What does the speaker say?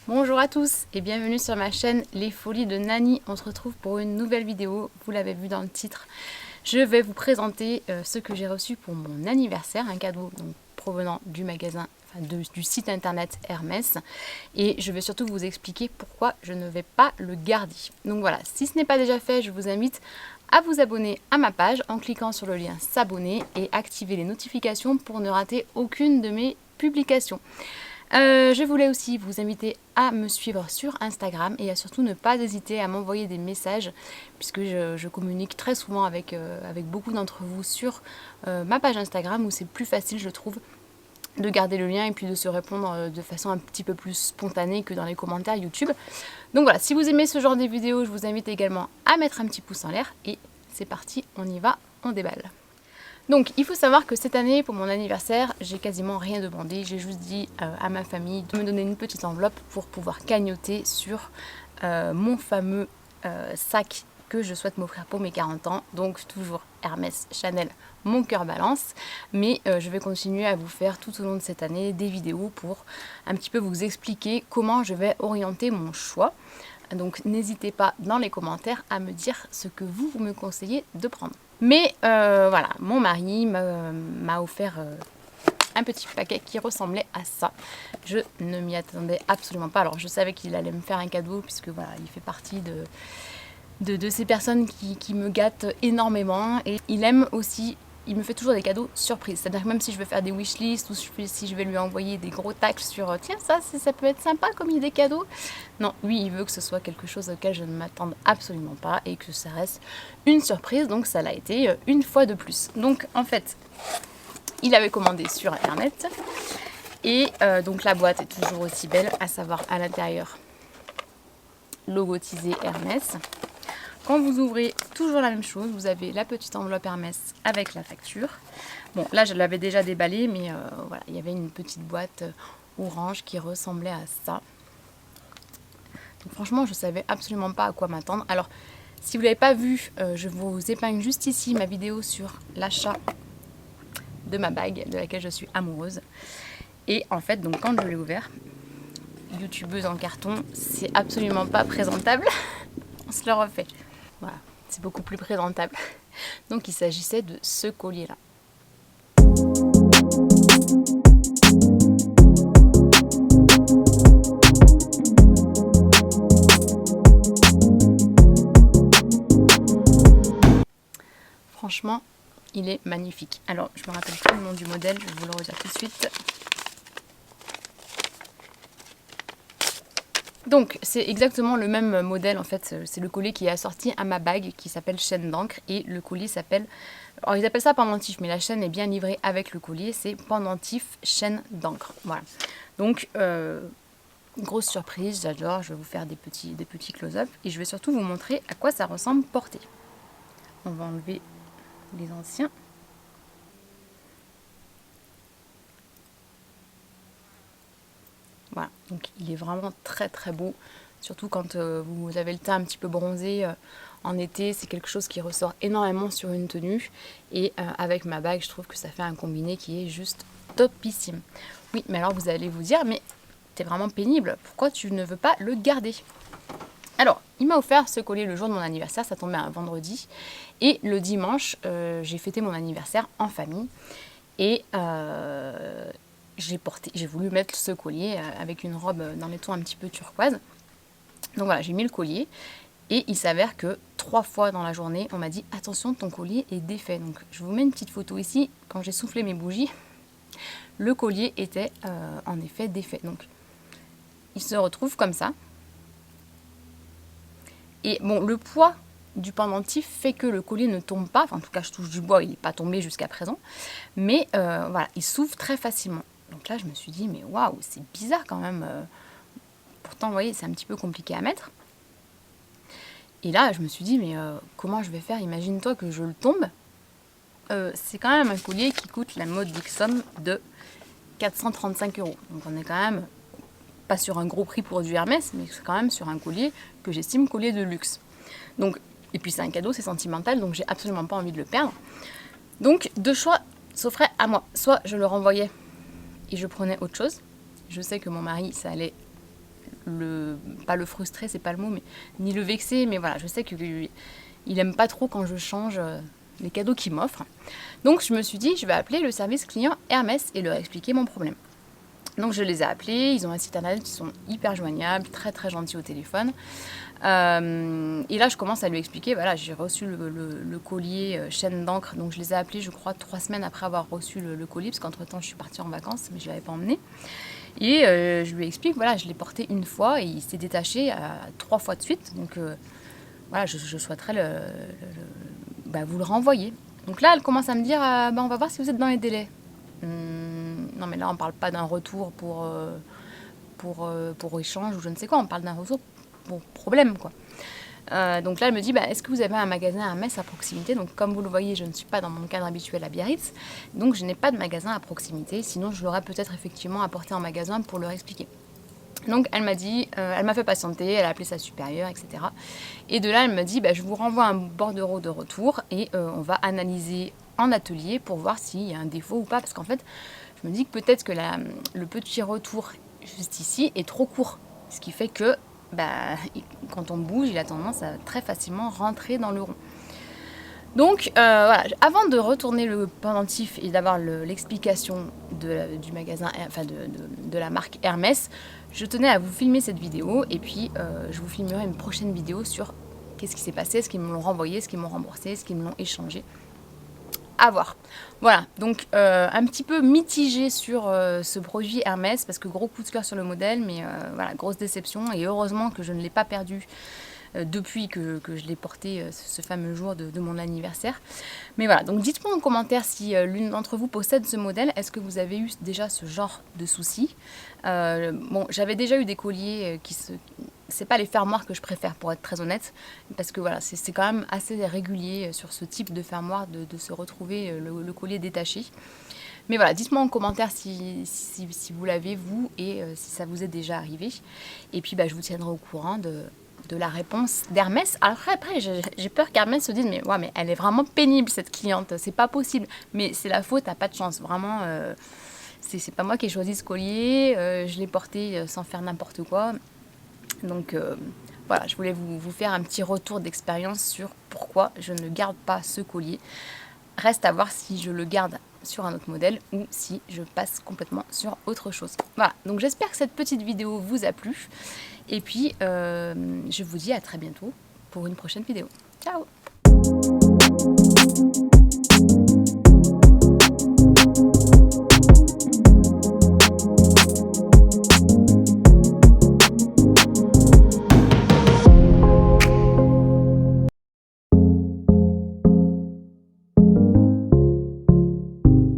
Bonjour à tous et bienvenue sur ma chaîne Les Folies de Nani. On se retrouve pour une nouvelle vidéo, vous l'avez vu dans le titre. Je vais vous présenter ce que j'ai reçu pour mon anniversaire, un cadeau donc, provenant du magasin, du site internet Hermès. Et je vais surtout vous expliquer pourquoi je ne vais pas le garder. Donc voilà, si ce n'est pas déjà fait, je vous invite à vous abonner à ma page en cliquant sur le lien s'abonner et activer les notifications pour ne rater aucune de mes publications. Je voulais aussi vous inviter à me suivre sur Instagram et à surtout ne pas hésiter à m'envoyer des messages puisque je communique très souvent avec beaucoup d'entre vous sur ma page Instagram où c'est plus facile je trouve de garder le lien et puis de se répondre de façon un petit peu plus spontanée que dans les commentaires YouTube. Donc voilà, si vous aimez ce genre de vidéos, je vous invite également à mettre un petit pouce en l'air et c'est parti, on y va, on déballe. Donc il faut savoir que cette année pour mon anniversaire j'ai quasiment rien demandé, j'ai juste dit à ma famille de me donner une petite enveloppe pour pouvoir cagnotter sur mon fameux sac que je souhaite m'offrir pour mes 40 ans, donc toujours Hermès, Chanel, mon cœur balance, mais je vais continuer à vous faire tout au long de cette année des vidéos pour un petit peu vous expliquer comment je vais orienter mon choix. Donc n'hésitez pas dans les commentaires à me dire ce que vous me conseillez de prendre. Mais voilà, mon mari m'a offert un petit paquet qui ressemblait à ça. Je ne m'y attendais absolument pas. Alors je savais qu'il allait me faire un cadeau puisque voilà, il fait partie de ces personnes qui me gâtent énormément. Et il aime aussi, il me fait toujours des cadeaux surprises. C'est-à-dire que même si je vais faire des wishlists ou si je vais lui envoyer des gros tacles sur tiens ça peut être sympa comme idée cadeau. Non, lui il veut que ce soit quelque chose auquel je ne m'attende absolument pas et que ça reste une surprise. Donc ça l'a été une fois de plus. Donc en fait, il avait commandé sur internet et donc la boîte est toujours aussi belle, à savoir à l'intérieur logotisé Hermès. Quand vous ouvrez, toujours la même chose, vous avez la petite enveloppe Hermès avec la facture. Bon, là je l'avais déjà déballée, mais voilà, il y avait une petite boîte orange qui ressemblait à ça. Donc franchement, je ne savais absolument pas à quoi m'attendre. Alors, si vous ne l'avez pas vu, je vous épingle juste ici ma vidéo sur l'achat de ma bague, de laquelle je suis amoureuse. Et en fait, donc quand je l'ai ouvert, youtubeuse en carton, c'est absolument pas présentable. On se le refait. Voilà, c'est beaucoup plus présentable. Donc il s'agissait de ce collier-là. Franchement, il est magnifique. Alors, je me rappelle plus le nom du modèle, je vais vous le redire tout de suite. Donc c'est exactement le même modèle en fait, c'est le collier qui est assorti à ma bague qui s'appelle chaîne d'encre et le collier s'appelle, alors ils appellent ça pendentif mais la chaîne est bien livrée avec le collier, c'est pendentif chaîne d'encre, voilà. Donc grosse surprise, j'adore, je vais vous faire des petits close-up et je vais surtout vous montrer à quoi ça ressemble porté. On va enlever les anciens. Voilà, donc il est vraiment très très beau, surtout quand vous avez le teint un petit peu bronzé en été, c'est quelque chose qui ressort énormément sur une tenue et avec ma bague je trouve que ça fait un combiné qui est juste topissime. Oui, mais alors vous allez vous dire, mais t'es vraiment pénible, pourquoi tu ne veux pas le garder? Alors, il m'a offert ce collier le jour de mon anniversaire, ça tombait un vendredi et le dimanche j'ai fêté mon anniversaire en famille et j'ai voulu mettre ce collier avec une robe dans les tons un petit peu turquoise. Donc voilà, j'ai mis le collier et il s'avère que 3 fois dans la journée, on m'a dit attention, ton collier est défait. Donc je vous mets une petite photo ici. Quand j'ai soufflé mes bougies, le collier était en effet défait. Donc il se retrouve comme ça. Et bon, le poids du pendentif fait que le collier ne tombe pas. Enfin, en tout cas, je touche du bois, il n'est pas tombé jusqu'à présent. Mais voilà, il s'ouvre très facilement. Donc là, je me suis dit, mais waouh, c'est bizarre quand même. Pourtant, vous voyez, c'est un petit peu compliqué à mettre. Et là, je me suis dit, mais comment je vais faire? Imagine-toi que je le tombe. C'est quand même un collier qui coûte la modique somme de 435 €. Donc on est quand même pas sur un gros prix pour du Hermès, mais c'est quand même sur un collier que j'estime collier de luxe. Donc, et puis c'est un cadeau, c'est sentimental, donc j'ai absolument pas envie de le perdre. Donc deux choix s'offraient à moi. Soit je le renvoyais et je prenais autre chose. Je sais que mon mari, ça allait pas le frustrer, c'est pas le mot, mais ni le vexer, mais voilà, je sais qu'il aime pas trop quand je change les cadeaux qu'il m'offre. Donc je me suis dit, je vais appeler le service client Hermès et leur expliquer mon problème. Donc je les ai appelés, ils ont un site internet, ils sont hyper joignables, très très gentils au téléphone. Et là je commence à lui expliquer, voilà, j'ai reçu le collier chaîne d'encre, donc je les ai appelés je crois 3 semaines après avoir reçu le colis, parce qu'entre temps je suis partie en vacances, mais je ne l'avais pas emmené. Et je lui explique, voilà, je l'ai porté une fois et il s'est détaché 3 fois de suite, donc voilà, je souhaiterais vous le renvoyer. Donc là, elle commence à me dire, on va voir si vous êtes dans les délais. Non, mais là, on parle pas d'un retour pour échange ou je ne sais quoi, on parle d'un retour pour problème, quoi. Donc là, elle me dit, est-ce que vous avez un magasin à Metz à proximité? Donc comme vous le voyez, je ne suis pas dans mon cadre habituel à Biarritz, donc je n'ai pas de magasin à proximité, sinon je l'aurais peut-être effectivement apporté en magasin pour leur expliquer. Donc elle m'a dit, elle m'a fait patienter, elle a appelé sa supérieure, etc. Et de là, elle me dit, je vous renvoie un bordereau de retour et on va analyser en atelier pour voir s'il y a un défaut ou pas. Parce qu'en fait, je me dis que peut-être que le petit retour juste ici est trop court. Ce qui fait que quand on bouge, il a tendance à très facilement rentrer dans le rond. Donc voilà, avant de retourner le pendentif et d'avoir l'explication du magasin, enfin de la marque Hermès, je tenais à vous filmer cette vidéo et puis je vous filmerai une prochaine vidéo sur qu'est-ce qui s'est passé, est-ce qu'ils me l'ont renvoyé, est-ce qu'ils m'ont remboursé, est-ce qu'ils me l'ont échangé. À voir. Voilà, donc un petit peu mitigé sur ce produit Hermès parce que gros coup de cœur sur le modèle, mais voilà, grosse déception et heureusement que je ne l'ai pas perdu depuis que je l'ai porté ce fameux jour de mon anniversaire. Mais voilà, donc dites-moi en commentaire si l'une d'entre vous possède ce modèle. Est-ce que vous avez eu déjà ce genre de soucis? Bon, j'avais déjà eu des colliers c'est pas les fermoirs que je préfère pour être très honnête, parce que voilà, c'est quand même assez régulier sur ce type de fermoir de se retrouver le collier détaché. Mais voilà, dites-moi en commentaire si vous l'avez vous et si ça vous est déjà arrivé. Et puis je vous tiendrai au courant de la réponse d'Hermès. Alors après j'ai peur qu'Hermès se dise mais elle est vraiment pénible cette cliente, c'est pas possible. Mais c'est la faute, t'as pas de chance, vraiment. C'est pas moi qui ai choisi ce collier, je l'ai porté sans faire n'importe quoi. Donc voilà, je voulais vous faire un petit retour d'expérience sur pourquoi je ne garde pas ce collier. Reste à voir si je le garde sur un autre modèle ou si je passe complètement sur autre chose. Voilà, donc j'espère que cette petite vidéo vous a plu. Et puis, je vous dis à très bientôt pour une prochaine vidéo. Ciao!